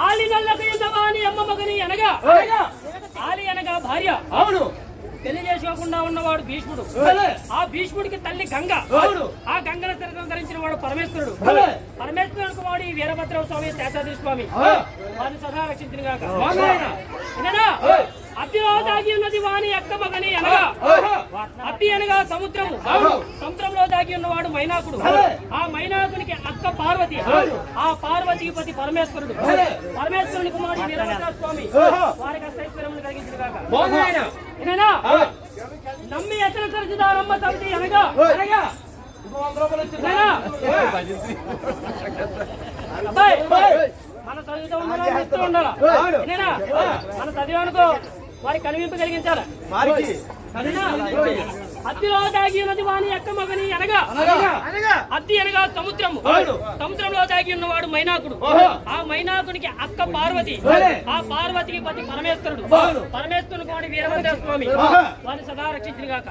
ఆలి నల్లకు ఇంతవాని అమ్మ మగని అనగా ఆలి అనగా భార్య. అవును. పెళ్లి చేసుకోకుండా ఉన్నవాడు భీష్ముడు. ఆ భీష్ముడికి తల్లి గంగ. ఆ గంగల శరీరం ధరించిన వాడు పరమేశ్వరుడు. పరమేశ్వరుడికి వాడు ఈ వీరభద్ర స్వామి, శేషాద్రి స్వామి వారిని సదా రక్షించిన గాక. అద్దిలో దాగి ఉన్నది వాని అక్క మగని అనగా అద్ది అనగా సముద్రము. సముద్రంలో దాగి ఉన్నవాడు మైనాకుడు. ఆ మైనాకునికి అక్క పార్వతి. ఆ పార్వతికి పతి పరమేశ్వరుడు. పరమేశ్వరుని కుమారుడు వీరభద్ర స్వామి వారికి అష్టైశ్వర్యములు కలిగించిన గాక. నమ్మి ఎత్తన సరసిదారమ్మ సమితి అనగా మన చదువుతూ ఉండాలా మన చదివానుకో వారి కనివింపు కలిగించాలి. అద్దిలో దాగి ఉన్నది వాని ఎక్క మగని అనగా అద్ది అనగా సముద్రము. సముద్రంలో దాగి ఉన్నవాడు మైనాకుడు. ఆ మైనాకునికి అక్క పార్వతి. ఆ పార్వతికి పతి పరమేశ్వరుడు. పరమేశ్వరుని వాడి వీరభద్ర స్వామి వారిని సదా రక్షించిన గాక.